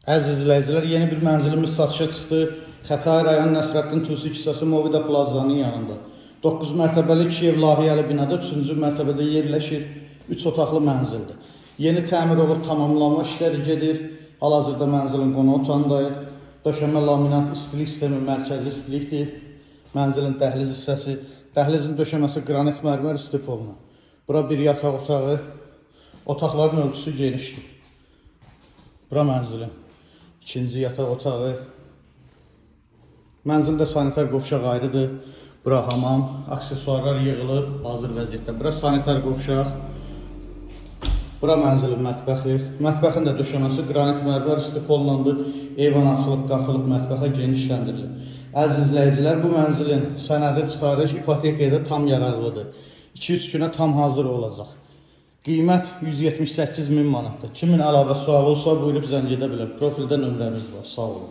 Əziz izləyicilər, yeni bir mənzilimiz satışa çıxdı. Xətai rayon Nəsrəddin Tusi kisası Movida Plazanın yanında. 9 mərtəbəli 2 ev layihəli binada 3-cü mərtəbədə yerləşir. 3 otaqlı mənzildir. Yeni təmir olub tamamlanma işləri gedir. Hal-hazırda mənzilin qonaq otağındayıq. Döşəmə laminat istilik sistemi mərkəzi istilikdir. Mənzilin dəhliz hissəsi. Dəhlizin döşəməsi qranit mərmər istif olunur. Bura bir yataq otağı. Otaqların ölçüsü genişdir. Bura mənzilin ikinci yataq otağı. Mənzildə sanitar qovşaq ayrıdır. Bura hamam, aksesuarlar yığılıb hazır vəziyyətdə. Bura sanitar qovşaq. Bura mənzilin mətbəxi. Mətbəxin də döşəməsi qranit mərmər istif olunandır. Eyvan açılıb, qatılıb mətbəxə genişləndirilib. Əziz izləyicilər, bu mənzilin sənədi çıxarış ipotekaya da tam yararlıdır. 2-3 günə tam hazır olacaq. Qiymət 178.000 manatdır. Kimin əlavə sualı olsa buyurub zəng edə bilər. Profildə nömrəmiz var. Sağ olun.